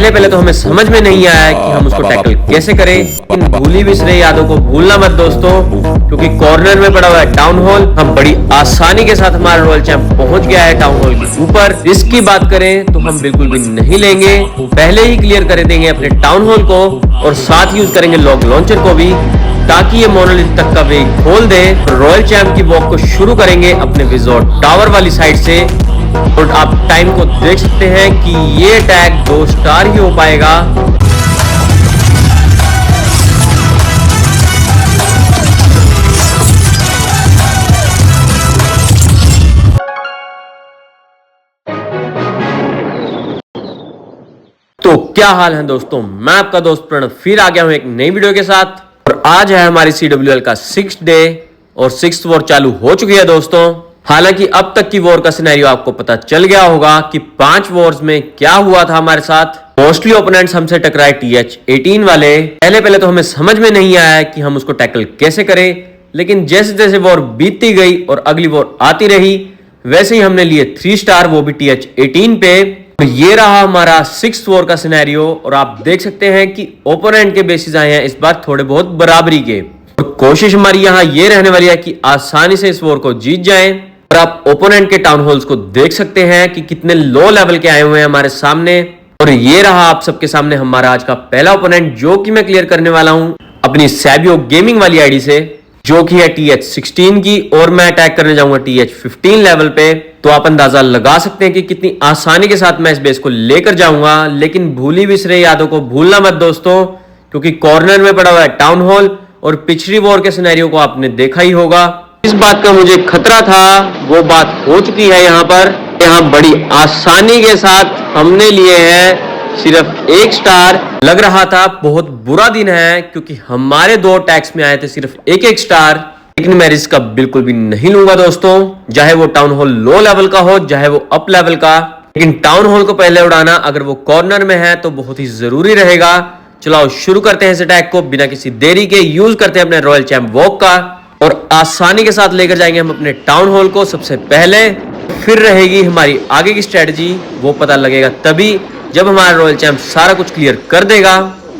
पहले पहले तो हमें समझ में नहीं आया कि हम उसको टैकल कैसे करें। इन भूली बिसरे यादों को भूलना मत दोस्तों, क्योंकि कॉर्नर में पड़ा हुआ है टाउन हॉल। हम बड़ी आसानी के साथ हमारा रॉयल चैंप पहुंच गया है टाउन हॉल के ऊपर। रिस्क की बात करें तो हम बिल्कुल भी नहीं लेंगे, पहले ही क्लियर कर देंगे अपने टाउन हॉल को और साथ यूज करेंगे लॉग लॉन्चर को भी, ताकि ये मोनोलिथ तक का वे खोल दे। रॉयल चैंप की वॉक को शुरू करेंगे अपने विजॉर्ट टावर वाली साइड से। और आप टाइम को देख सकते हैं कि ये टैग 2 स्टार ही हो पाएगा। तो क्या हाल है दोस्तों, मैं आपका दोस्त प्रणव फिर आ गया हूं एक नई वीडियो के साथ। और आज है हमारी CWL का 6th डे और 6th वॉर चालू हो चुकी है दोस्तों। हालांकि अब तक की वॉर का सिनेरियो आपको पता चल गया होगा कि 5 वॉर्स में क्या हुआ था हमारे साथ। मोस्टली ओपोनेंट्स हमसे टकराए TH-18 वाले। पहले पहले तो हमें समझ में नहीं आया कि हम उसको टैकल कैसे करें, लेकिन जैसे जैसे वॉर बीतती गई और अगली वॉर आती रही, वैसे ही हमने लिए 3 स्टार, वो भी TH-18 पे। तो ये रहा हमारा 6th वॉर का सिनेरियो। और आप देख सकते हैं कि ओपोनेंट के बेसिस आए हैं इस बार थोड़े बहुत बराबरी के। और कोशिश हमारी यहाँ ये रहने वाली है कि आसानी से इस वॉर को जीत जाएं। और आप ओपोनेंट के टाउन हॉल्स को देख सकते हैं कि कितने लो लेवल के आए हुए हैं हमारे सामने। और ये रहा आप सबके सामने हमारा आज का पहला ओपोनेंट, जो कि मैं क्लियर करने वाला हूं अपनी सैबियो गेमिंग वाली आईडी से, जो कि है TH-16 की। और मैं अटैक करने जाऊंगा TH-15 लेवल पे। तो आप अंदाजा लगा सकते हैं कि कितनी आसानी के साथ मैं इस बेस को लेकर जाऊंगा। लेकिन भूली बिसरे यादों को भूलना मत दोस्तों, क्योंकि कॉर्नर में पड़ा हुआ है टाउन हॉल। और पिछली वॉर के सिनेरियो को आपने देखा ही होगा। इस बात का मुझे खतरा था, वो बात हो चुकी है यहाँ पर। यहाँ बड़ी आसानी के साथ हमने लिए हैं सिर्फ 1 स्टार। लग रहा था बहुत बुरा दिन है, क्योंकि हमारे 2 अटैक्स में आए थे सिर्फ 1-1 स्टार। लेकिन मैं रिस्क का बिल्कुल भी नहीं लूंगा दोस्तों, चाहे वो टाउन हॉल लो लेवल का हो, चाहे वो अप लेवल का। लेकिन टाउन हॉल को पहले उड़ाना, अगर वो कॉर्नर में है, तो बहुत ही जरूरी रहेगा। चलो शुरू करते हैं इस अटैक को बिना किसी देरी के। यूज करते हैं अपने रॉयल चैंप वॉक का और आसानी के साथ लेकर जाएंगे हम अपने टाउन हॉल को सबसे पहले। फिर रहेगी हमारी आगे की स्ट्रेटजी, वो पता लगेगा तभी जब हमारा रॉयल चैंप सारा कुछ क्लियर कर देगा।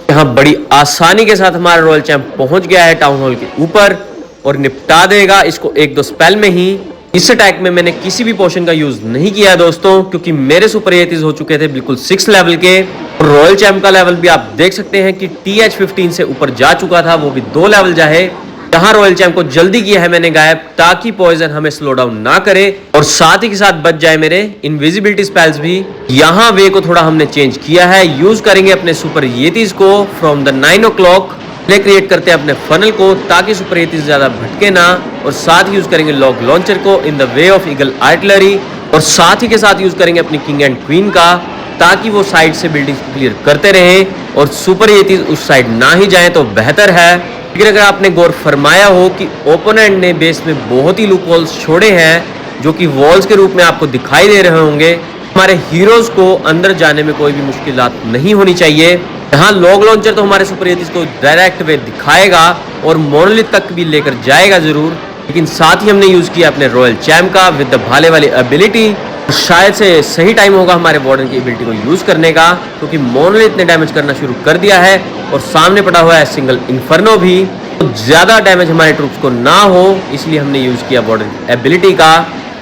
यहाँ बड़ी आसानी के साथ हमारा रॉयल चैंप पहुंच गया है टाउन हॉल के ऊपर और निपटा देगा इसको 1-2 स्पेल में ही। इस अटैक में मैंने किसी भी पोशन का यूज नहीं किया दोस्तों, क्योंकि मेरे सुपर एथिस हो चुके थे बिल्कुल 6 लेवल के। और रॉयल चैंप का लेवल भी आप देख सकते हैं कि TH-15 से ऊपर जा चुका था, वो भी 2 लेवल जाए। यहाँ रॉयल चैंप को जल्दी किया है मैंने गायब, ताकि पॉइजन हमें स्लो डाउन ना करे और साथ ही के साथ बच जाए मेरे इनविजिबिलिटी स्पेल्स भी। यहाँ वे को थोड़ा हमने चेंज किया है। यूज करेंगे अपने सुपर येतीज को फ्रॉम द 9 o'clock। क्रिएट करते हैं अपने फनल को, ताकि सुपर येतीज ज्यादा भटके ना। और साथ यूज करेंगे लॉग लॉन्चर को in the way of eagle artillery. और साथ ही के साथ यूज करेंगे अपनी किंग एंड क्वीन का, ताकि वो साइड से बिल्डिंग्स क्लियर करते रहे और सुपर येतीज उस साइड ना ही जाए तो बेहतर है। लेकिन अगर आपने गौर फरमाया हो कि ओपोनेंट ने बेस में बहुत ही लूप होल्स छोड़े हैं, जो कि वॉल्स के रूप में आपको दिखाई दे रहे होंगे। हमारे हीरोज को अंदर जाने में कोई भी मुश्किलात नहीं होनी चाहिए। यहाँ लॉग लॉन्चर तो हमारे सुपर येतीज को डायरेक्ट वे दिखाएगा और मोनोलिथ तक भी लेकर जाएगा जरूर। लेकिन साथ ही हमने यूज किया अपने रॉयल चैंप का विद द भाले वाली एबिलिटी। शायद से सही टाइम होगा हमारे वार्डन की एबिलिटी को यूज करने का, क्योंकि मोनोलिथ ने डैमेज करना शुरू कर दिया है और सामने पड़ा हुआ है सिंगल इन्फर्नो भी। तो ज्यादा डैमेज हमारे ट्रूप्स को ना हो, इसलिए हमने यूज किया वार्डन की एबिलिटी का।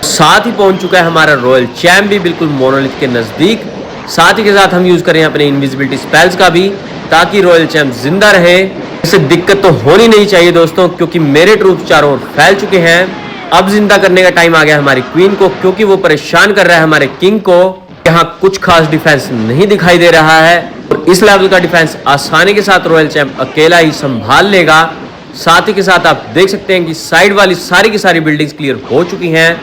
साथ ही पहुंच चुका है हमारा रॉयल चैंप भी बिल्कुल मोनोलिथ के नजदीक। साथ ही के साथ हम यूज करें अपने इनविजिबिलिटी स्पेल्स का भी, ताकि रॉयल चैंप जिंदा रहे। इससे दिक्कत तो होनी नहीं चाहिए दोस्तों, क्योंकि मेरे ट्रूप्स चारों ओर फैल चुके हैं। अब जिंदा करने का टाइम आ गया हमारी क्वीन को, क्योंकि वो परेशान कर रहा है हमारे किंग को। यहाँ कुछ खास डिफेंस नहीं दिखाई दे रहा है और इस लेवल का डिफेंस आसानी के साथ रॉयल चैंप अकेला ही संभाल लेगा। साथ ही के साथ आप देख सकते हैं कि साइड वाली सारी की सारी बिल्डिंग्स क्लियर हो चुकी हैं।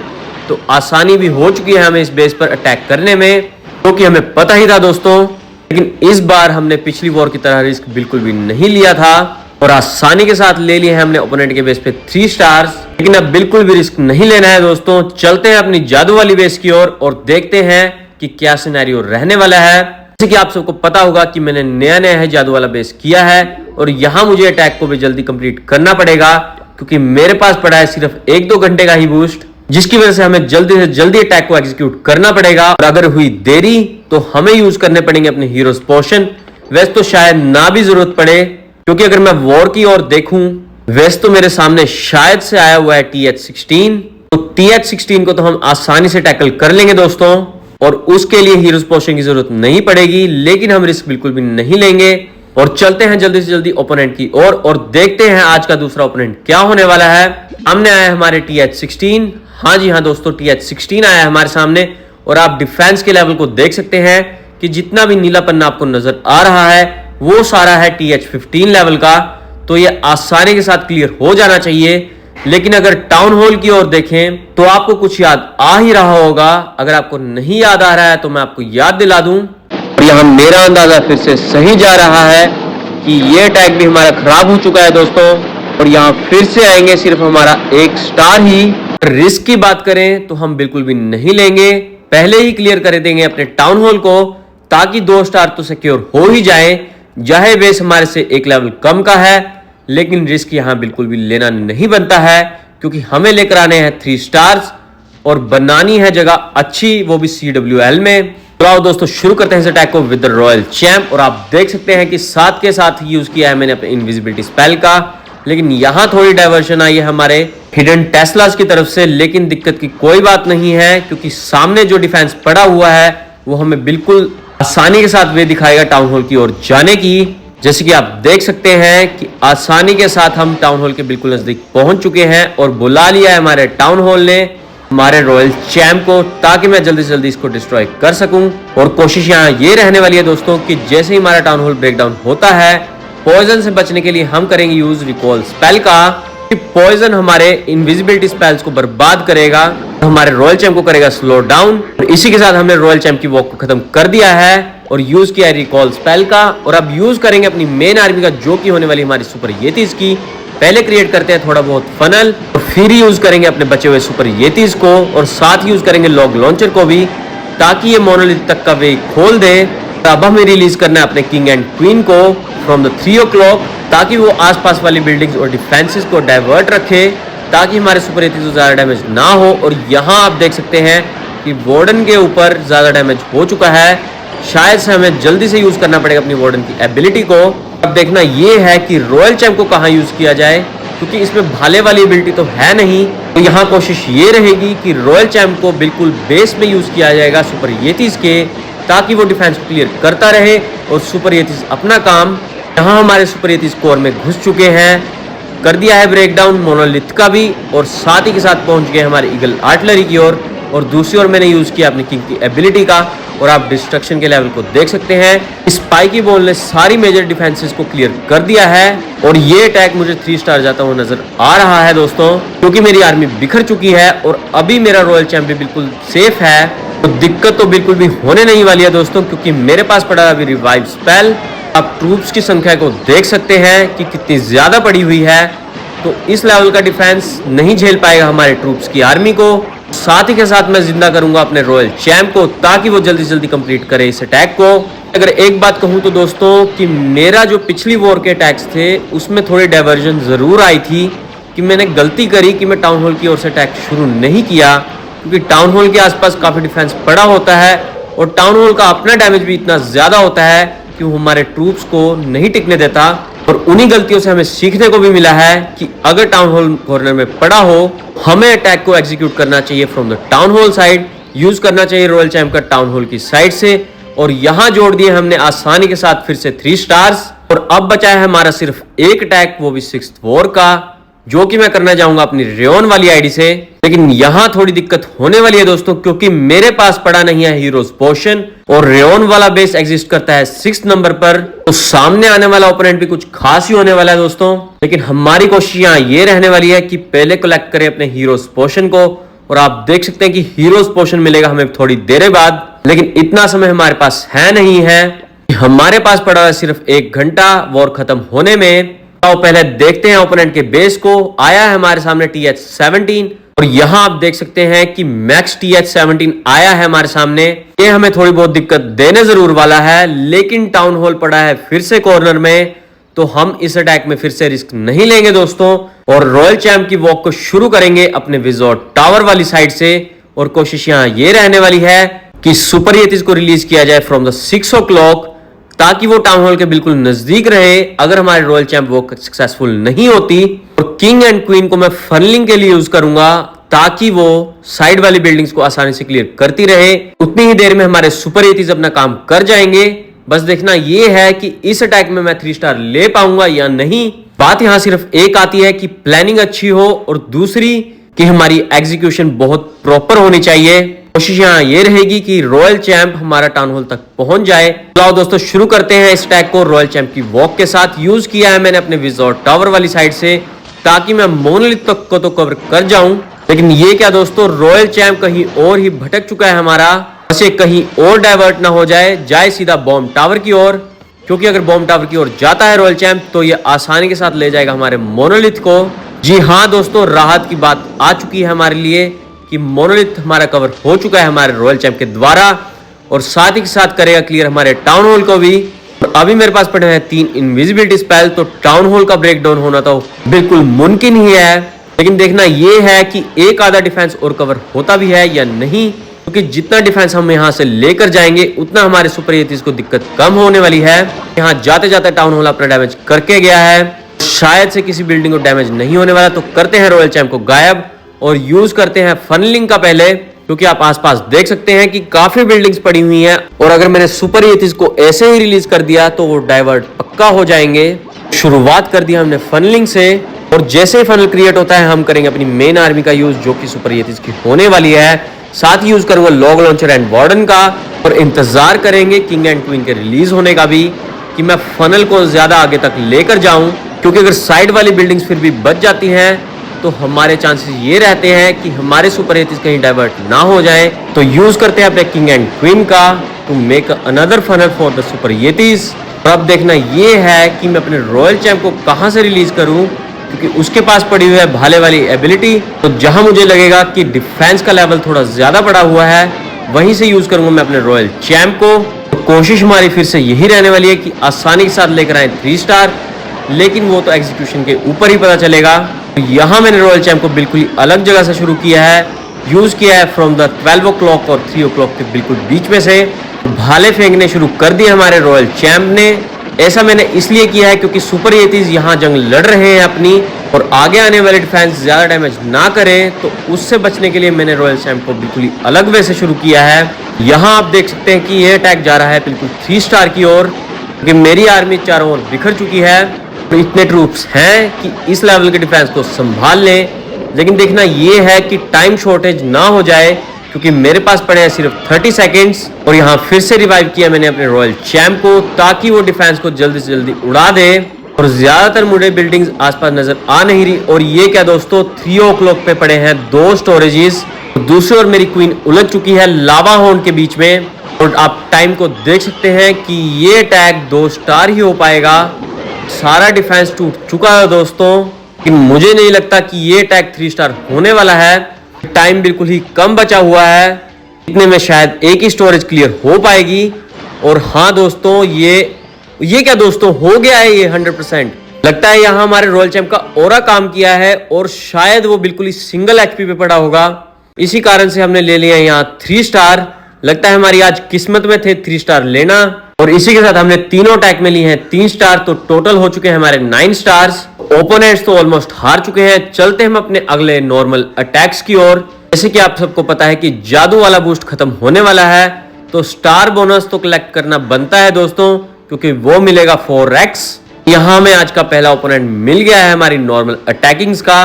तो आसानी भी हो चुकी है हमें इस बेस पर अटैक करने में, क्योंकि हमें पता ही था दोस्तों। लेकिन इस बार हमने पिछली वॉर की तरह रिस्क बिल्कुल भी नहीं लिया था और आसानी के साथ ले लिए हैं हमने ओपोनेंट के बेस पे 3 स्टार्स। लेकिन अब बिल्कुल भी रिस्क नहीं लेना है दोस्तों। चलते हैं अपनी जादू वाली बेस की ओर और देखते हैं कि क्या सिनेरियो रहने वाला है। जैसे कि आप सबको पता होगा कि मैंने नया नया है जादू वाला बेस किया है और यहाँ मुझे अटैक को भी जल्दी कंप्लीट करना पड़ेगा, क्योंकि मेरे पास पड़ा है सिर्फ 1-2 घंटे का ही बूस्ट। जिसकी वजह से हमें जल्दी से जल्दी अटैक को एग्जीक्यूट करना पड़ेगा। और अगर हुई देरी तो हमें यूज करने पड़ेंगे अपने हीरोज पोशन। वैसे तो शायद ना भी जरूरत पड़े, क्योंकि अगर मैं वॉर की ओर देखूं, वैसे तो मेरे सामने शायद से आया हुआ है TH16। तो TH16 को तो हम आसानी से टैकल कर लेंगे दोस्तों, और उसके लिए हीरोज पोशन की जरूरत नहीं पड़ेगी। लेकिन हम रिस्क बिल्कुल भी नहीं लेंगे और चलते हैं जल्दी से जल्दी ओपोनेंट की ओर और देखते हैं आज का दूसरा ओपोनेंट क्या होने वाला है। सामने आया है हमारे TH16। हाँ जी हाँ दोस्तों, TH16 आया है हमारे सामने। और आप डिफेंस के लेवल को देख सकते हैं कि जितना भी नीला पन्ना आपको नजर आ रहा है वो सारा है TH15 लेवल का। तो ये आसानी के साथ क्लियर हो जाना चाहिए। लेकिन अगर टाउन हॉल की ओर देखें तो आपको कुछ याद आ ही रहा होगा। अगर आपको नहीं याद आ रहा है तो मैं आपको याद दिला दूं। और यहां मेरा अंदाजा फिर से सही जा रहा है कि ये अटैक भी हमारा खराब हो चुका है दोस्तों। और यहां फिर से आएंगे सिर्फ हमारा 1 स्टार ही। रिस्क की बात करें तो हम बिल्कुल भी नहीं लेंगे, पहले ही क्लियर कर देंगे अपने टाउन हॉल को, ताकि 2 स्टार तो सिक्योर हो ही जाए। चाहे बेस हमारे से 1 लेवल कम का है, लेकिन रिस्क यहां बिल्कुल भी लेना नहीं बनता है, क्योंकि हमें लेकर आने हैं 3 स्टार्स और बनानी है जगह अच्छी, वो भी CWL में। तो आओ दोस्तों शुरू करते हैं इस अटैक को विद द रॉयल चैंप। और आप देख सकते हैं कि साथ के साथ ही यूज किया है मैंने अपने इनविजिबिलिटी स्पेल का। लेकिन यहां थोड़ी डायवर्शन आई है हमारे हिडन टेस्लास की तरफ से, लेकिन दिक्कत की कोई बात नहीं है, क्योंकि सामने जो डिफेंस पड़ा हुआ है वो हमें बिल्कुल आसानी के साथ वे दिखाएगा टाउन हॉल की ओर जाने की। जैसे कि आप देख सकते हैं कि आसानी के साथ हम टाउन हॉल के बिल्कुल नजदीक पहुंच चुके हैं और बुला लिया है हमारे टाउन हॉल ने हमारे रॉयल चैंप को, ताकि मैं जल्दी से जल्दी इसको डिस्ट्रॉय कर सकूं। और कोशिश यहां ये रहने वाली है दोस्तों कि जैसे ही हमारा टाउन हॉल ब्रेकडाउन होता है, पॉइजन से बचने के लिए हम करेंगे यूज रिकॉल स्पेल का। पॉइजन हमारे इनविजिबिलिटी स्पेल्स को बर्बाद करेगा, हमारे रॉयल चैंप को करेगा स्लो डाउन। और इसी के साथ हमने रॉयल चैंप की वॉक को खत्म कर दिया है और यूज किया है रिकॉल स्पेल का। और अब यूज करेंगे अपनी मेन आर्मी का, जो कि होने वाली हमारी सुपर येतीज की। पहले क्रिएट करते हैं थोड़ा बहुत फनल और फिर यूज करेंगे अपने बचे हुए सुपर येतीज को, और साथ यूज करेंगे लॉग लॉन्चर को भी, ताकि ये मोनोलिथ तक का वे खोल दे। अब हमें रिलीज करना है अपने किंग एंड क्वीन को फ्रॉम द 3 o'clock, ताकि वो आसपास वाली बिल्डिंग्स और डिफेंसेस को डाइवर्ट रखे, ताकि हमारे सुपर येतीज को ज्यादा डैमेज ना हो। और यहाँ आप देख सकते हैं कि वार्डन के ऊपर ज्यादा डैमेज हो चुका है। शायद से हमें जल्दी से यूज करना पड़ेगा अपनी वार्डन की एबिलिटी को। अब देखना ये है कि रॉयल चैंप को कहां यूज किया जाए, क्योंकि इसमें भाले वाली एबिलिटी तो है नहीं। तो यहाँ कोशिश ये रहेगी कि रॉयल चैंप को बिल्कुल बेस में यूज किया जाएगा सुपर येतीज के, ताकि वो डिफेंस को क्लियर करता रहे और सुपर येतीज अपना काम। यहाँ हमारे सुपर येतीज कोर में घुस चुके हैं, कर दिया है ब्रेकडाउन मोनोलिथ का भी, और साथ ही के साथ पहुंच गए हमारे ईगल आर्टिलरी की ओर। और दूसरी ओर मैंने यूज किया अपनी किंग की एबिलिटी का, और आप डिस्ट्रक्शन के लेवल को देख सकते हैं। स्पाइकी बॉल ने सारी मेजर डिफेंसेस को क्लियर कर दिया है, और ये अटैक मुझे 3 स्टार जाता हुआ नजर आ रहा है दोस्तों, क्योंकि मेरी आर्मी बिखर चुकी है और अभी मेरा रॉयल चैंप भी बिल्कुल सेफ है। तो दिक्कत तो बिल्कुल भी होने नहीं वाली है दोस्तों, क्योंकि मेरे पास पड़ा है अभी रिवाइव स्पेल। आप ट्रूप्स की संख्या को देख सकते हैं कि कितनी ज्यादा पड़ी हुई है। तो इस लेवल का डिफेंस नहीं झेल पाएगा हमारे ट्रूप्स की आर्मी को। साथ ही के साथ मैं जिंदा करूंगा अपने रॉयल चैंप को, ताकि वो जल्दी से जल्दी कंप्लीट करे इस अटैक को। अगर एक बात कहूं तो दोस्तों कि मेरा जो पिछली वॉर के अटैक्स थे उसमें थोड़ी डाइवर्जन जरूर आई थी, कि मैंने गलती करी कि मैं टाउन हॉल की ओर से अटैक शुरू नहीं किया, क्योंकि टाउन हॉल के आसपास काफी डिफेंस पड़ा होता है और टाउन हॉल का अपना डैमेज भी इतना ज्यादा होता है कि वो हमारे ट्रूप्स को नहीं टिकने देता। और उन्हीं गलतियों से हमें सीखने को भी मिला है कि अगर टाउन हॉल कॉर्नर में पड़ा हो, हमें अटैक को एग्जीक्यूट करना चाहिए from the town hall side, use करना चाहिए रॉयल चैंप का टाउन हॉल की साइड से। और यहां जोड़ दिए हमने आसानी के साथ फिर से 3 स्टार्स। और अब बचा है हमारा सिर्फ एक अटैक, वो भी 6th वॉर का, जो कि मैं करना चाहूंगा अपनी रेयन वाली आईडी से। लेकिन यहां थोड़ी दिक्कत होने वाली है दोस्तों, क्योंकि मेरे पास पड़ा नहीं है हीरोज पोशन, और रेयन वाला बेस एग्जिस्ट करता है 6th नंबर पर। तो सामने आने वाला ओपोनेंट भी कुछ खास ही होने वाला है दोस्तों। लेकिन हमारी कोशिश यहां ये रहने वाली है कि पहले कलेक्ट करें अपने हीरोज पोशन को। और आप देख सकते हैं कि हीरोज पोशन मिलेगा हमें थोड़ी देर बाद, लेकिन इतना समय हमारे पास है नहीं है। हमारे पास पड़ा है सिर्फ 1 घंटा वॉर खत्म होने में। तो पहले देखते हैं ओपोनेंट के बेस को। आया है हमारे सामने TH17, और यहां आप देख सकते हैं कि मैक्स TH17 आया है हमारे सामने। ये हमें थोड़ी बहुत दिक्कत देने जरूर वाला है, लेकिन टाउन हॉल पड़ा है फिर से कॉर्नर में, तो हम इस अटैक में फिर से रिस्क नहीं लेंगे दोस्तों। और रॉयल चैंप की वॉक को शुरू करेंगे अपने विजॉर्ट टावर वाली साइड से। और कोशिश यहाँ ये रहने वाली है कि सुपर येतिस को रिलीज किया जाए फ्रॉम द 6 o'clock, ताकि वो टाउन हॉल के बिल्कुल नजदीक रहे अगर हमारे रॉयल चैंप वॉक सक्सेसफुल नहीं होती। और किंग एंड क्वीन को मैं फनलिंग के लिए यूज करूंगा ताकि वो साइड वाली बिल्डिंग्स को आसानी से क्लियर करती रहे। उतनी ही देर में हमारे सुपर येतिस अपना काम कर जाएंगे। बस देखना ये है कि इस अटैक में मैं 3 स्टार ले पाऊंगा या नहीं। बात यहां सिर्फ एक आती है कि प्लानिंग अच्छी हो और दूसरी कि हमारी एग्जीक्यूशन बहुत प्रॉपर होनी चाहिए। कोशिश यहाँ ये रहेगी कि रॉयल चैंप हमारा टाउन हॉल तक पहुंच जाए। तो आओ दोस्तों शुरू करते हैं इस अटैक को रॉयल चैंप की वॉक के साथ। यूज किया है मैंने अपने विजॉर्ट टावर वाली साइड से ताकि मैं मोनोलिथ तक को तो कवर कर जाऊं। लेकिन ये क्या दोस्तों, रॉयल चैंप कहीं और ही भटक चुका है हमारा। बस ये कहीं और डाइवर्ट ना हो जाए सीधा बॉम्ब टावर की ओर, क्योंकि अगर बॉम्ब टावर की ओर जाता है रॉयल चैंप तो ये आसानी के साथ ले जाएगा हमारे मोनोलिथ को। जी हाँ दोस्तों, राहत की बात आ चुकी है हमारे लिए कि मोनोलिथ हमारा कवर हो चुका है हमारे रॉयल चैंप के द्वारा और साथ ही साथ करेगा क्लियर हमारे टाउन हॉल को भी। और अभी मेरे पास पड़े हैं 3 इनविजिबिलिटी स्पेल, तो टाउन हॉल का ब्रेक डाउन होना तो बिल्कुल मुमकिन ही है। लेकिन देखना ये है कि एक आधा डिफेंस और कवर होता भी है या नहीं, क्योंकि जितना डिफेंस हम यहाँ से लेकर जाएंगे उतना हमारे सुपर येतिस को दिक्कत कम होने वाली है। यहाँ जाते जाते टाउन हॉल अपना डैमेज करके गया है, शायद से किसी बिल्डिंग को डैमेज नहीं होने वाला। तो करते हैं रॉयल चैंप को गायब और यूज करते हैं फनलिंग का पहले, क्योंकि आप आसपास देख सकते हैं कि काफी बिल्डिंग्स पड़ी हुई हैं और अगर मैंने सुपर येतिस को ऐसे ही रिलीज कर दिया तो वो डाइवर्ट पक्का हो जाएंगे। शुरुआत कर दिया हमने फनलिंग से और जैसे ही फनल क्रिएट होता है हम करेंगे अपनी मेन आर्मी का यूज, जो कि सुपर येतिस की होने वाली है। साथ ही यूज करूंगा लॉग लॉन्चर एंड वार्डन का और इंतजार करेंगे किंग एंड क्वीन के रिलीज होने का भी, कि मैं फनल को ज्यादा आगे तक लेकर जाऊं। क्योंकि अगर साइड वाली बिल्डिंग्स फिर भी बच जाती हैं तो हमारे चांसेस ये रहते हैं कि हमारे सुपर येतिस कहीं डाइवर्ट ना हो जाए। तो यूज करते हैं अपने किंग एंड क्वीन का to make another funnel for the super yetis. और अब देखना ये है कि मैं अपने रॉयल चैंप को कहां से रिलीज करूं, क्योंकि उसके पास पड़ी हुई है भाले वाली एबिलिटी। तो जहां मुझे लगेगा कि डिफेंस का लेवल थोड़ा ज्यादा पड़ा हुआ है वहीं से यूज करूंगा मैं अपने रॉयल चैंप को। तो कोशिश हमारी फिर से यही रहने वाली है कि आसानी के साथ लेकर आए 3 स्टार, लेकिन वो तो एग्जीक्यूशन के ऊपर ही पता चलेगा। तो यहाँ मैंने रॉयल चैंप को बिल्कुल अलग जगह से शुरू किया है, यूज किया है फ्रॉम द 12 o'clock और 3 o'clock के बिल्कुल बीच में से। भाले फेंकने शुरू कर दिए हमारे रॉयल चैंप ने। ऐसा मैंने इसलिए किया है क्योंकि सुपर येतिस यहाँ जंग लड़ रहे हैं अपनी और आगे आने वाले डिफेंस ज्यादा डैमेज ना करें, तो उससे बचने के लिए मैंने रॉयल चैंप को बिल्कुल अलग वे से शुरू किया है। यहाँ आप देख सकते हैं कि ये अटैक जा रहा है बिल्कुल 3 स्टार की ओर, क्योंकि मेरी आर्मी चारों ओर बिखर चुकी है। तो इतने ट्रूप्स हैं कि इस लेवल के डिफेंस को संभाल लें। लेकिन देखना ये है कि टाइम शॉर्टेज ना हो जाए, क्योंकि मेरे पास पड़े हैं सिर्फ 30 सेकेंड्स। और यहाँ फिर से रिवाइव किया मैंने अपने रॉयल चैंप को ताकि वो डिफेंस को जल्दी से जल्दी उड़ा दे। और ज्यादातर मुझे बिल्डिंग्स आसपास नजर आ नहीं रही। और ये क्या दोस्तों, 3 o'clock पे पड़े हैं 2 स्टोरेजेस। दूसरी ओर मेरी क्वीन उलझ चुकी है लावा होंड के बीच में। और आप टाइम को देख सकते हैं कि ये अटैक 2 स्टार ही हो पाएगा। सारा डिफेंस टूट चुका है दोस्तों, लेकिन मुझे नहीं लगता कि ये अटैक 3 स्टार होने वाला है। टाइम बिल्कुल ही कम बचा हुआ है, इतने में शायद एक ही स्टोरेज क्लियर हो पाएगी। और हाँ दोस्तों, ये क्या दोस्तों, हो गया है ये 100%। लगता है यहाँ हमारे रॉयल चैंप का ओरा काम किया है और शायद वो बिल्कुल ही सिंगल एचपी पे पड़ा होगा। इसी कारण से हमने ले लिया यहाँ 3 स्टार। लगता है हमारी आज किस्मत में थे 3 स्टार लेना। और इसी के साथ हमने तीनों अटैक में लिए हैं 3 स्टार, तो टोटल हो चुके हैं हमारे 9 स्टार्स। ओपोनेंट्स तो ऑलमोस्ट हार चुके हैं। चलते हम अपने अगले नॉर्मल अटैक्स की ओर। जैसे कि आप सबको पता है कि जादू वाला बूस्ट खत्म होने वाला है, तो स्टार बोनस तो कलेक्ट करना बनता है दोस्तों, क्योंकि वो मिलेगा 4x। यहाँ हमें आज का पहला ओपोनेंट मिल गया है हमारी नॉर्मल अटैकिंग्स का।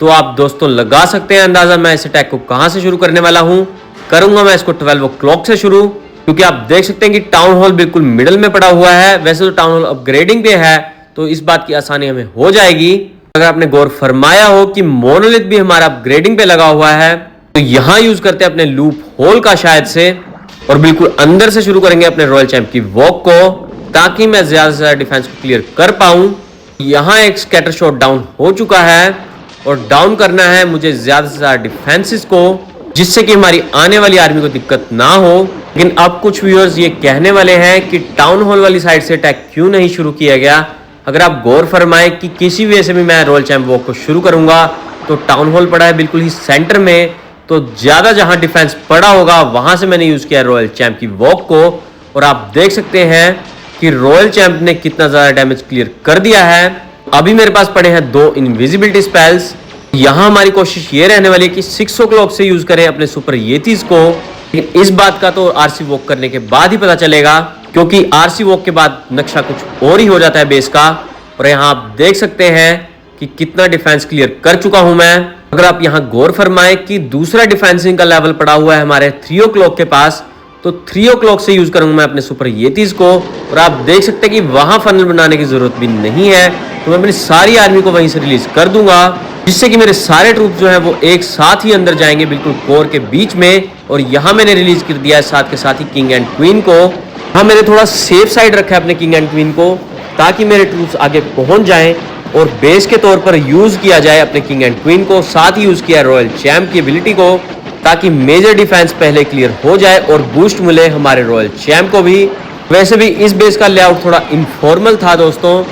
तो आप दोस्तों लगा सकते हैं अंदाजा मैं इस अटैक को कहां से शुरू करने वाला हूं। करूंगा मैं इसको 12 o'clock से शुरू, क्योंकि आप देख सकते हैं कि टाउन हॉल बिल्कुल मिडल में पड़ा हुआ है। वैसे तो टाउन हॉल अपग्रेडिंग पे है, तो इस बात की आसानी हमें हो जाएगी। अगर आपने गौर फरमाया हो कि मोनोलिथ भी हमारा अपग्रेडिंग पे लगा हुआ है, तो यहां यूज करते हैं अपने लूप होल का शायद से, और बिल्कुल अंदर से शुरू करेंगे अपने रॉयल चैंप की वॉक को, ताकि मैं ज्यादा से ज्यादा डिफेंस को क्लियर कर पाऊं। यहां एक स्कैटर शॉट डाउन हो चुका है और डाउन करना है मुझे ज्यादा से ज्यादा डिफेंसेस को, जिससे कि हमारी आने वाली आर्मी को दिक्कत ना हो। लेकिन अब कुछ व्यूअर्स ये कहने वाले हैं कि टाउन हॉल वाली साइड से अटैक क्यों नहीं शुरू किया गया। अगर आप गौर फरमाएं कि किसी वे से भी मैं रॉयल चैंप वॉक को शुरू करूंगा तो टाउन हॉल पड़ा है बिल्कुल ही सेंटर में, तो ज्यादा जहां डिफेंस पड़ा होगा वहां से मैंने यूज किया रॉयल चैंप की वॉक को। और आप देख सकते हैं कि रॉयल चैंप ने कितना ज्यादा डैमेज क्लियर कर दिया है। अभी मेरे पास पड़े हैं 2 इनविजिबिलिटी स्पेल्स। यहां हमारी कोशिश ये रहने वाली है कि 6 o'clock से यूज करें अपने सुपर येतीज को, लेकिन इस बात का तो आरसी वॉक करने के बाद ही पता चलेगा, क्योंकि आरसी वॉक के बाद नक्शा कुछ और ही हो जाता है बेस का। और यहां आप देख सकते हैं कि कितना डिफेंस क्लियर कर चुका हूं मैं। अगर आप यहां गौर फरमाएं कि दूसरा डिफेंसिंग का लेवल पड़ा हुआ है हमारे 3 o'clock के पास, तो 3 o'clock से यूज करूंगा मैं अपने सुपर येतीज को। और आप देख सकते हैं कि वहां फनल बनाने की जरूरत भी नहीं है, तो मैं अपनी सारी आर्मी को वहीं से रिलीज कर दूंगा, जिससे कि मेरे सारे ट्रूप जो है वो एक साथ ही अंदर जाएंगे बिल्कुल कोर के बीच में। और यहां मैंने रिलीज कर दिया है साथ के साथ ही किंग एंड क्वीन को। हाँ, मैंने थोड़ा सेफ साइड रखा है अपने किंग एंड क्वीन को, ताकि मेरे ट्रूप्स आगे पहुंच जाएं और बेस के तौर पर यूज किया जाए अपने किंग एंड क्वीन को। साथ ही यूज किया रॉयल चैंप की एबिलिटी को, ताकि मेजर डिफेंस पहले क्लियर हो जाए और बूस्ट मिले हमारे रॉयल चैंप को भी। वैसे भी इस बेस का लेआउट थोड़ा इनफॉर्मल था दोस्तों,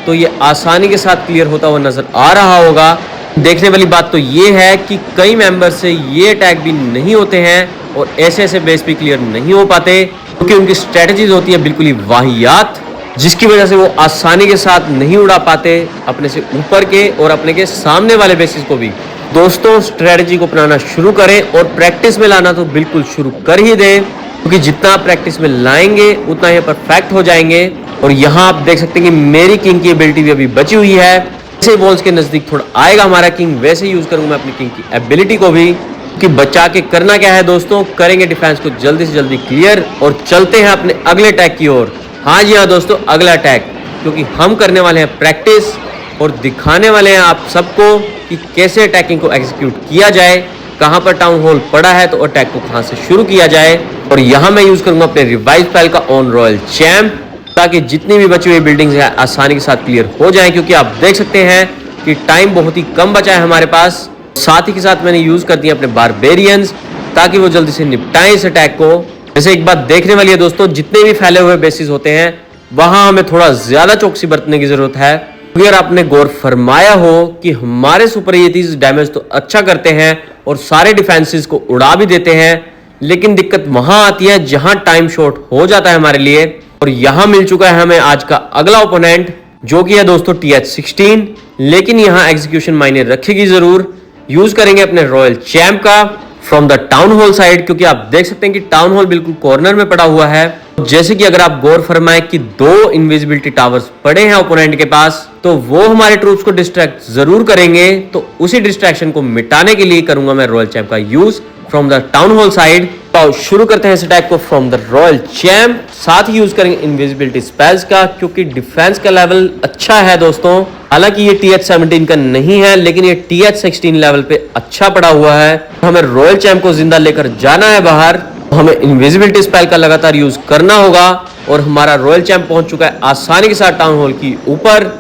तो ये आसानी के साथ क्लियर होता हुआ नजर आ रहा होगा। देखने वाली बात तो ये है कि कई मेंबर से ये अटैक भी नहीं होते हैं और ऐसे ऐसे बेस भी क्लियर नहीं हो पाते, क्योंकि उनकी स्ट्रेटजीज होती है बिल्कुल ही वाहियात, जिसकी वजह से वो आसानी के साथ नहीं उड़ा पाते अपने से ऊपर के और अपने के सामने वाले बेसिस को भी। दोस्तों, स्ट्रेटजी को अपनाना शुरू करें और प्रैक्टिस में लाना तो बिल्कुल शुरू कर ही दें, क्योंकि जितना आप प्रैक्टिस में लाएंगे उतना ही परफेक्ट हो जाएंगे। और यहाँ आप देख सकते हैं कि मेरी किंग की एबिलिटी भी अभी बची हुई है। जैसे वॉल्स के नजदीक थोड़ा आएगा हमारा किंग, वैसे यूज करूंगा मैं अपनी किंग की एबिलिटी को भी, कि बचा के करना क्या है दोस्तों, करेंगे डिफेंस को जल्दी से जल्दी क्लियर और चलते हैं अपने अगले अटैक की ओर। हाँ जी हाँ दोस्तों, अगला अटैक, क्योंकि हम करने वाले हैं प्रैक्टिस और दिखाने वाले हैं आप सबको कि कैसे अटैकिंग को एग्जीक्यूट किया जाए, कहां पर टाउन हॉल पड़ा है तो अटैक को कहां से शुरू किया जाए। और यहां मैं यूज करूंगा अपने रिवाइव स्पेल का ऑन रॉयल चैंप, ताकि जितनी भी बची हुई बिल्डिंग्स हैं आसानी के साथ क्लियर हो जाए, क्योंकि आप देख सकते हैं कि टाइम बहुत ही कम बचा है हमारे पास। साथ ही के साथ मैंने यूज कर दिया अपने बारबेरियंस, ताकि वो जल्दी से निपटाएं इस अटैक को। जैसे एक बात देखने वाली है दोस्तों, जितने भी फैले हुए बेसिस होते हैं वहां हमें थोड़ा ज्यादा चौकसी बरतने की जरूरत है। अगर आपने गौर फरमाया हो कि हमारे सुपर येतीज डैमेज तो अच्छा करते हैं और सारे डिफेंसेस को उड़ा भी देते हैं, लेकिन दिक्कत वहां आती है जहां टाइम शॉर्ट हो जाता है हमारे लिए। और यहां मिल चुका है हमें आज का अगला ओपोनेंट, जो कि है दोस्तों TH16, लेकिन यहां एग्जीक्यूशन मायने रखेगी जरूर। यूज करेंगे अपने रॉयल चैंप का from the town hall side, क्योंकि आप देख सकते हैं कि टाउन हॉल बिल्कुल कॉर्नर में पड़ा हुआ है। जैसे कि अगर आप गौर फरमाएं कि 2 इनविजिबिलिटी टावर्स पड़े हैं ओपोनेंट के पास, तो वो हमारे ट्रूप्स को डिस्ट्रैक्ट जरूर करेंगे। तो उसी डिस्ट्रैक्शन को मिटाने के लिए करूंगा मैं रॉयल चैंप का use from the town hall side. तो शुरू करते हैं इस अटैक को फ्रॉम द रॉयल चैंप। साथ ही यूज करेंगे इनविजिबिलिटी स्पेल्स का, क्योंकि डिफेंस का लेवल अच्छा है दोस्तों। हालांकि ये TH17 का नहीं है, लेकिन ये TH16 लेवल पे अच्छा पड़ा हुआ है। हमें रॉयल चैंप को जिंदा लेकर जाना है बाहर, हमें इनविजिबिलिटी स्पेल का लगातार यूज करना होगा। और हमारा रॉयल चैंप पहुंच चुका है आसानी के साथ टाउन हॉल की ऊपर।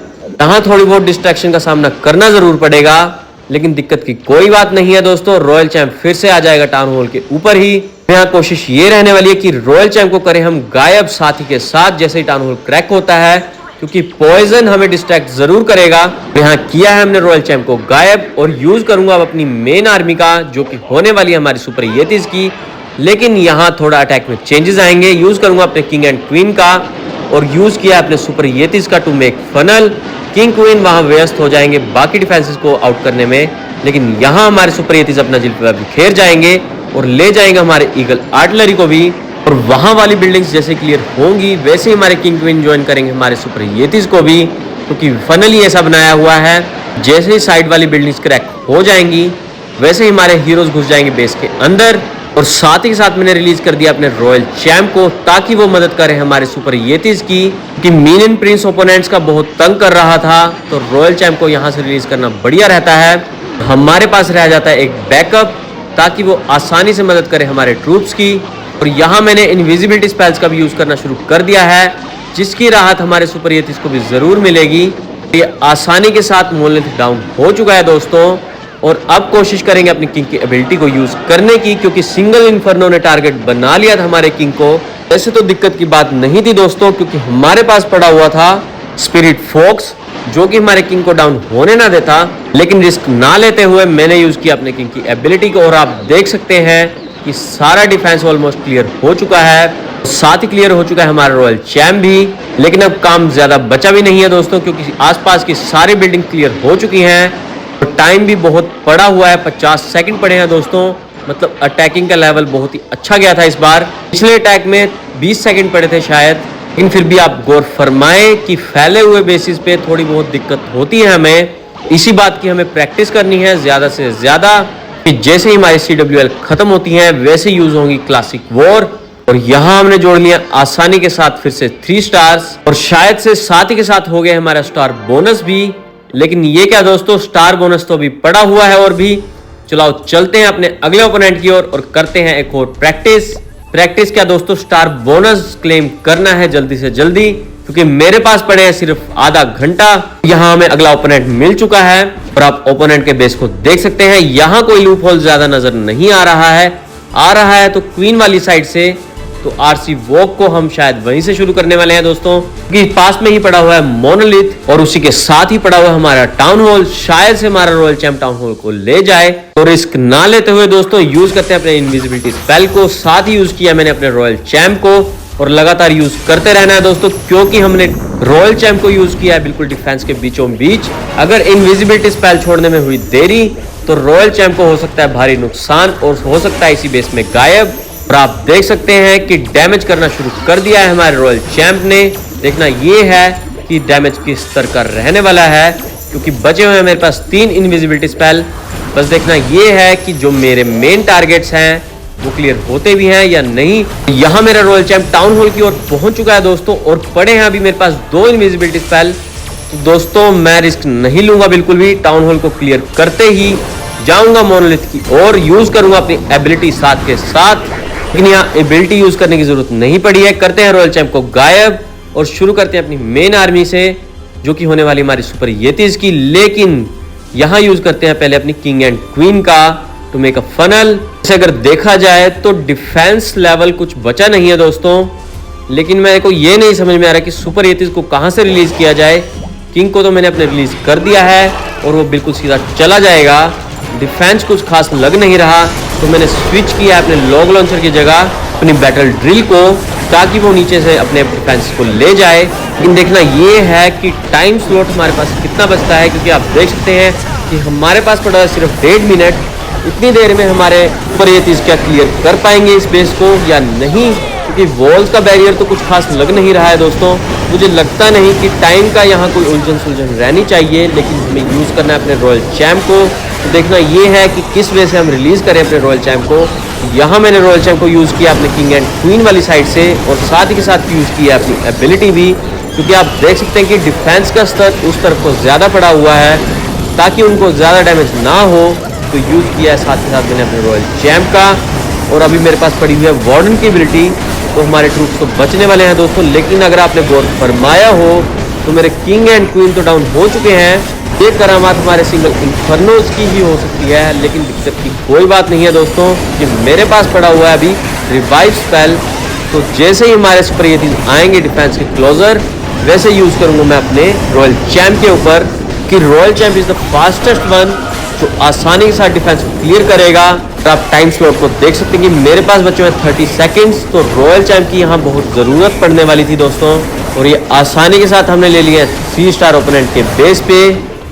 यहाँ थोड़ी बहुत डिस्ट्रैक्शन का सामना करना जरूर पड़ेगा, लेकिन दिक्कत की कोई बात नहीं है दोस्तों। रॉयल चैंप फिर से आ जाएगा टाउन हॉल के ऊपर ही। यहाँ कोशिश ये रहने वाली है कि रॉयल चैंप को करें हम गायब साथी के साथ, जैसे ही टाउन हॉल क्रैक होता है, क्योंकि पॉइजन हमें डिस्ट्रैक्ट जरूर करेगा। यहाँ किया है हमने रॉयल चैंप को गायब, और यूज करूंगा अब अपनी मेन आर्मी का, जो कि होने वाली है हमारी सुपर येतीज की। लेकिन यहाँ थोड़ा अटैक में चेंजेस आएंगे। यूज करूंगा अपने किंग एंड क्वीन का, और यूज किया अपने सुपर येतीज का to make funnel. King queen वहां व्यस्त हो जाएंगे बाकी डिफेंसेस को आउट करने में, लेकिन यहाँ हमारे सुपर येतीज अपना जिल्फा बिखेर जाएंगे और ले जाएंगे हमारे ईगल आर्टिलरी को भी। और वहां वाली बिल्डिंग्स जैसे क्लियर होंगी, वैसे ही हमारे किंग क्वीन ज्वाइन करेंगे हमारे सुपर येतीज को भी, क्योंकि फनल ही ऐसा बनाया हुआ है। जैसे ही साइड वाली बिल्डिंग्स क्रैक हो जाएंगी, वैसे ही हमारे हीरोज घुस जाएंगे बेस के अंदर। और साथ ही साथ मैंने रिलीज कर दिया अपने रॉयल चैंप को, ताकि वो मदद करे हमारे सुपर येतीज की, कि मीनियन प्रिंस ओपोनेंट्स का बहुत तंग कर रहा था। तो रॉयल चैंप को यहाँ से रिलीज करना बढ़िया रहता है। हमारे पास रह जाता है एक बैकअप, ताकि वो आसानी से मदद करे हमारे ट्रूप्स की। और यहाँ मैंने इनविजिबिलिटी स्पेल्स का भी यूज करना शुरू कर दिया है, जिसकी राहत हमारे सुपर येतीज को भी जरूर मिलेगी। ये आसानी के साथ मोनलिथ डाउन हो चुका है दोस्तों। और अब कोशिश करेंगे अपनी किंग की एबिलिटी को यूज करने की, क्योंकि सिंगल इन्फर्नो ने टारगेट बना लिया था हमारे किंग को। ऐसे तो दिक्कत की बात नहीं थी दोस्तों, क्योंकि हमारे पास पड़ा हुआ था स्पिरिट फोक्स, जो कि हमारे किंग को डाउन होने ना देता, लेकिन रिस्क ना लेते हुए मैंने यूज किया अपने किंग की एबिलिटी को और आप देख सकते हैं कि सारा डिफेंस ऑलमोस्ट क्लियर हो चुका है। साथ ही क्लियर हो चुका है हमारा रॉयल चैम्प भी, लेकिन अब काम ज्यादा बचा भी नहीं है दोस्तों, क्योंकि आसपास की सारी बिल्डिंग क्लियर हो चुकी हैं और टाइम भी बहुत पड़ा हुआ है, 50 सेकंड पड़े हैं दोस्तों। मतलब अटैकिंग का लेवल बहुत ही अच्छा गया था इस बार। पिछले अटैक में 20 सेकंड पड़े थे शायद, लेकिन फिर भी आप गौर फरमाएं कि फैले हुए बेसिस पे थोड़ी बहुत दिक्कत होती है हमें। इसी बात की हमें प्रैक्टिस करनी है ज्यादा से ज्यादा, कि जैसे ही हमारी CWL खत्म होती है वैसे यूज होंगी क्लासिक वॉर। और यहाँ हमने जोड़ लिया आसानी के साथ फिर से 3 स्टार्स, और शायद से साथ ही के साथ हो गया हमारा स्टार बोनस भी। लेकिन ये क्या दोस्तों, स्टार बोनस तो अभी पड़ा हुआ है और भी। चलो चलते हैं अपने अगले ओपोनेंट की ओर और करते हैं एक और प्रैक्टिस क्या दोस्तों, स्टार बोनस क्लेम करना है जल्दी से जल्दी, क्योंकि मेरे पास पड़े हैं सिर्फ आधा घंटा। यहाँ हमें अगला ओपोनेंट मिल चुका है और आप ओपोनेंट के बेस को देख सकते हैं। यहाँ कोई लूप होल ज्यादा नजर नहीं आ रहा है तो क्वीन वाली साइड से, तो आरसी वॉक को हम शायद वहीं से शुरू करने वाले हैं दोस्तों, क्योंकि पास में ही पड़ा हुआ है मोनोलिथ और उसी के साथ ही पड़ा हुआ है हमारा टाउन हॉल। शायद से हमारा रॉयल चैंप टाउन हॉल को ले जाए, तो रिस्क ना लेते हुए दोस्तों यूज करते हैं अपने इनविजिबिलिटी स्पेल को। साथ ही यूज किया मैंने अपने रॉयल चैंप को और लगातार यूज करते रहना है दोस्तों, क्योंकि हमने रॉयल चैंप को यूज किया है बिल्कुल डिफेंस के बीचों बीच। अगर इनविजिबिलिटी स्पेल छोड़ने में हुई देरी तो रॉयल चैंप को हो सकता है भारी नुकसान और हो सकता है इसी बेस में गायब। और आप देख सकते हैं कि डैमेज करना शुरू कर दिया है हमारे रॉयल चैंप ने। देखना ये है कि डैमेज किस स्तर का रहने वाला है, क्योंकि बचे हुए हैं मेरे पास 3 इनविजिबिलिटी स्पेल। बस देखना ये है कि जो मेरे मेन टारगेट्स हैं वो क्लियर होते भी हैं या नहीं। यहाँ मेरा रॉयल चैंप टाउन हॉल की ओर पहुंच चुका है दोस्तों और पड़े हैं अभी मेरे पास 2 इनविजिबिलिटी स्पेल। तो दोस्तों मैं रिस्क नहीं लूंगा बिल्कुल भी, टाउन हॉल को क्लियर करते ही जाऊंगा मोनोलिथ की और यूज करूंगा अपनी एबिलिटी साथ के साथ। लेकिन यहाँ एबिलिटी यूज करने की जरूरत नहीं पड़ी है। करते हैं रॉयल चैंप को गायब और शुरू करते हैं अपनी मेन आर्मी से, जो कि होने वाली हमारी सुपर येतीज की। लेकिन यहाँ यूज करते हैं पहले अपनी किंग एंड क्वीन का टू मेक अ फनल। जैसे अगर देखा जाए तो डिफेंस लेवल कुछ बचा नहीं है दोस्तों, लेकिन मेरे को ये नहीं समझ में आ रहा कि सुपर येतीज को कहाँ से रिलीज किया जाए। किंग को तो मैंने अपने रिलीज कर दिया है और वो बिल्कुल सीधा चला जाएगा। डिफेंस कुछ खास लग नहीं रहा, तो मैंने स्विच किया अपने लॉग लॉन्चर की जगह अपनी बैटल ड्रिल को, ताकि वो नीचे से अपने डिफेंस को ले जाए। लेकिन देखना ये है कि टाइम स्लॉट हमारे पास कितना बचता है, क्योंकि आप देख सकते हैं कि हमारे पास पड़ा है सिर्फ 1.5 मिनट। इतनी देर में हमारे सुपर येतीज क्या क्लियर कर पाएंगे इस बेस को या नहीं, क्योंकि वॉल्स का बैरियर तो कुछ खास लग नहीं रहा है दोस्तों। मुझे लगता नहीं कि टाइम का यहाँ कोई उलझन सुलझन रहनी चाहिए, लेकिन हमें यूज करना है अपने रॉयल चैम्प को। तो देखना ये है कि किस वे से हम रिलीज करें अपने रॉयल चैम्प को। यहाँ मैंने रॉयल चैम्प को यूज किया अपने किंग एंड क्वीन वाली साइड से और साथ ही के साथ यूज किया अपनी एबिलिटी भी, क्योंकि आप देख सकते हैं कि डिफेंस का स्तर उस तरफ को ज्यादा पड़ा हुआ है, ताकि उनको ज्यादा डैमेज ना हो। तो यूज किया है साथ के साथ मैंने अपने रॉयल चैम्प का। और अभी मेरे पास पड़ी हुई है वार्डन की एबिलिटी, तो हमारे ट्रूप्स तो बचने वाले हैं दोस्तों। लेकिन अगर आपने गौर फरमाया हो तो मेरे किंग एंड क्वीन तो डाउन हो चुके हैं। ये करामात हमारे सिंगल इन्फर्नोज की ही हो सकती है, लेकिन दिक्कत की कोई बात नहीं है दोस्तों, कि मेरे पास पड़ा हुआ है अभी रिवाइव स्पेल। तो जैसे ही हमारे सुपर येतीज आएंगे डिफेंस के क्लोजर, वैसे यूज करूंगा मैं अपने रॉयल चैम्प के ऊपर, कि royal champ is the fastest one जो आसानी के साथ डिफेंस को क्लियर करेगा। और आप टाइम स्लॉट को देख सकते हैं कि मेरे पास बचे हुए 30 सेकंड्स, तो रॉयल चैम्प की यहाँ बहुत जरूरत पड़ने वाली थी दोस्तों। और ये आसानी के साथ हमने ले लिया 3 स्टार ओपोनेंट के बेस पे।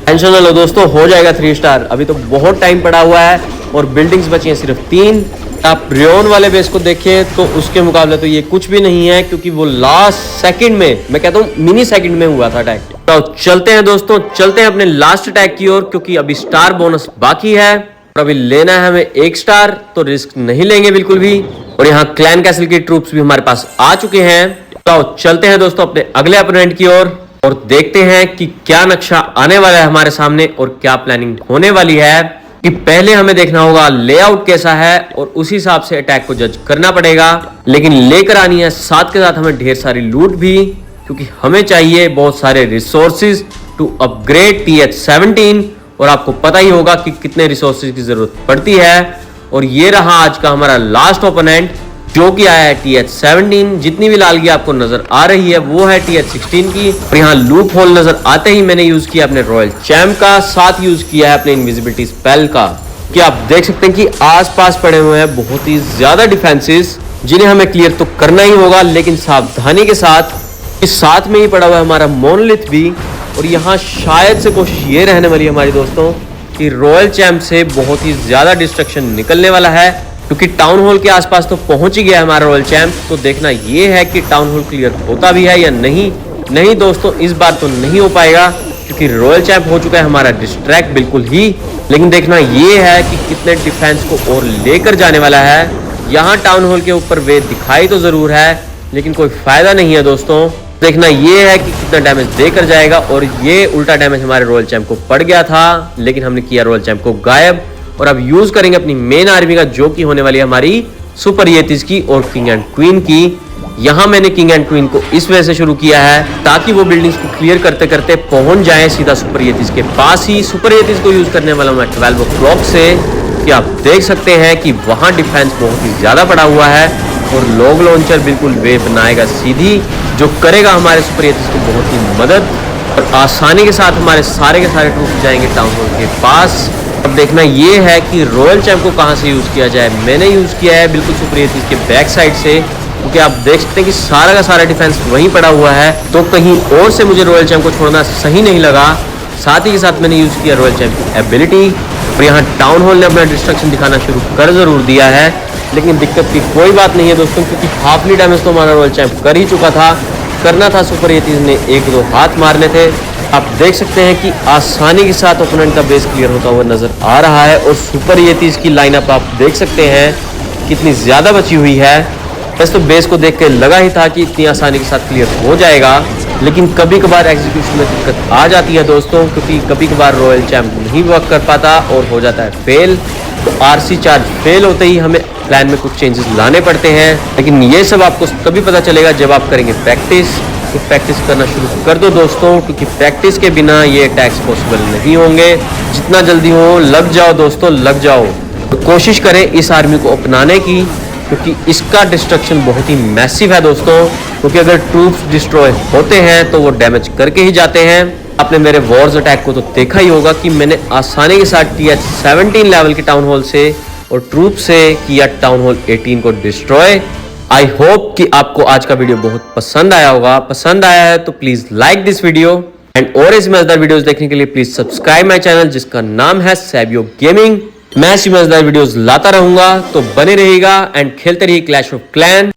टेंशन ना लो दोस्तों, हो जाएगा 3 स्टार। अभी तो बहुत टाइम पड़ा हुआ है और बिल्डिंग्स बची हैं सिर्फ 3। आप रियोन वाले बेस को देखें तो उसके मुकाबले तो ये कुछ भी नहीं है, क्योंकि वो लास्ट सेकंड में, मैं कहता हूँ मिनी सेकंड में हुआ था अटैक। तो चलते हैं दोस्तों, चलते हैं अपने लास्ट अटैक की ओर, क्योंकि अभी स्टार बोनस बाकी है और अभी लेना है हमें 1 स्टार, तो रिस्क नहीं लेंगे बिल्कुल भी। और यहाँ क्लैन कैसल की ट्रूप्स भी हमारे पास आ चुके हैं। तो चलते हैं दोस्तों अपने अगले अपोनेंट की ओर और देखते हैं कि क्या नक्शा आने वाला है हमारे सामने और क्या प्लानिंग होने वाली है। कि पहले हमें देखना होगा लेआउट कैसा है और उसी हिसाब से अटैक को जज करना पड़ेगा। लेकिन लेकर आनी है साथ के साथ हमें ढेर सारी लूट भी, क्योंकि हमें चाहिए बहुत सारे रिसोर्सेज टू अपग्रेड TH-17। और आपको पता ही होगा कि कितने रिसोर्सेज की जरूरत पड़ती है। और ये रहा आज का हमारा लास्ट ओपोनेंट, जो कि आया है TH17। जितनी भी लालगी आपको नजर आ रही है वो है TH16 की। और यहाँ लूप होल नजर आते ही मैंने यूज किया अपने रॉयल चैम्प का, साथ यूज किया है अपने इनविजिबिलिटी स्पेल का। कि आप देख सकते हैं कि आसपास पड़े हुए हैं बहुत ही ज्यादा डिफेंसेस, जिन्हें हमें क्लियर तो करना ही होगा, लेकिन सावधानी के साथ। इस साथ में ही पड़ा हुआ है हमारा मोनोलिथ भी। और यहाँ शायद से कोशिश ये रहने वाली है हमारी दोस्तों कि रॉयल चैम्प से बहुत ही ज्यादा डिस्ट्रक्शन निकलने वाला है, क्योंकि टाउन हॉल के आसपास तो पहुंच ही गया है हमारा रॉयल चैम्प। तो देखना ये है कि टाउन हॉल क्लियर होता भी है या नहीं। नहीं दोस्तों, इस बार तो नहीं हो पाएगा, क्योंकि रॉयल चैम्प हो चुका है हमारा डिस्ट्रैक्ट बिल्कुल ही। लेकिन देखना ये है कि कितने डिफेंस को और लेकर जाने वाला है। यहाँ टाउन हॉल के ऊपर वे दिखाई तो जरूर है, लेकिन कोई फायदा नहीं है दोस्तों। देखना ये है कि कितना डैमेज देकर जाएगा। और ये उल्टा डैमेज हमारे रॉयल चैम्प को पड़ गया था, लेकिन हमने किया रॉयल चैम्प को गायब। और अब यूज करेंगे अपनी मेन आर्मी का, जो कि होने वाली है हमारी सुपर येतिस की और किंग एंड क्वीन की। यहाँ मैंने किंग एंड क्वीन को इस वजह से शुरू किया है ताकि वो बिल्डिंग्स को क्लियर करते करते पहुंच जाए सीधा सुपर येतिस के पास ही। सुपर येतिस को यूज करने वाला मैं 12 o'clock से। कि आप देख सकते हैं कि वहां डिफेंस बहुत ही ज्यादा पड़ा हुआ है और लॉग लॉन्चर बिल्कुल वे बनाएगा सीधी, जो करेगा हमारे सुपर येतिस को बहुत ही मदद। और आसानी के साथ हमारे सारे के सारे ट्रूप जाएंगे टाउन हॉल के पास। अब देखना ये है कि रॉयल चैम्प को कहां से यूज किया जाए। मैंने यूज किया है बिल्कुल सुपर येतिस के बैक साइड से, क्योंकि आप देख सकते हैं कि सारा का सारा डिफेंस वहीं पड़ा हुआ है। तो कहीं और से मुझे रॉयल चैम्प को छोड़ना सही नहीं लगा। साथ ही के साथ मैंने यूज किया रॉयल चैम्प की एबिलिटी। और यहाँ टाउन हॉल ने अपना डिस्ट्रक्शन दिखाना शुरू कर जरूर दिया है, लेकिन दिक्कत की कोई बात नहीं है दोस्तों, क्योंकि हाफली डैमेज तो हमारा रॉयल चैम्प कर ही चुका था। करना था सुपर येतिस ने 1-2 हाथ मारने थे। आप देख सकते हैं कि आसानी के साथ ओपोनेंट का बेस क्लियर होता हुआ नजर आ रहा है। और सुपर येतिस की लाइनअप आप देख सकते हैं कितनी ज्यादा बची हुई है। बस तो बेस को देख के लगा ही था कि इतनी आसानी के साथ क्लियर हो जाएगा, लेकिन कभी कभार एग्जीक्यूशन में दिक्कत आ जाती है दोस्तों, क्योंकि कभी कभार रॉयल चैम्प नहीं वर्क कर पाता और हो जाता है फेल। तो आरसी चार्ज फेल होते ही हमें प्लान में कुछ चेंजेस लाने पड़ते हैं, लेकिन ये सब आपको तभी पता चलेगा जब आप करेंगे प्रैक्टिस। तो प्रैक्टिस करना शुरू कर दो दोस्तों, क्योंकि प्रैक्टिस के बिना ये अटैक्स पॉसिबल नहीं होंगे। जितना जल्दी हो लग जाओ दोस्तों, लग जाओ। तो कोशिश करें इस आर्मी को अपनाने की, क्योंकि इसका डिस्ट्रक्शन बहुत ही मैसिव है दोस्तों। क्योंकि अगर ट्रूप्स डिस्ट्रॉय होते हैं तो वो डैमेज करके ही जाते हैं। आपने मेरे वॉर्स अटैक को तो देखा ही होगा कि मैंने आसानी के साथ TH17 लेवल के टाउन हॉल से और ट्रूप से किया टाउन हॉल 18 को डिस्ट्रॉय। आई होप कि आपको आज का वीडियो बहुत पसंद आया होगा। पसंद आया है तो please like this video and और इस मजेदार वीडियोस देखने के लिए प्लीज सब्सक्राइब माय चैनल, जिसका नाम है सैबियो गेमिंग। मैं ऐसी मजेदार वीडियोस लाता रहूंगा, तो बने रहिएगा एंड खेलते रहिए क्लैश ऑफ क्लैन।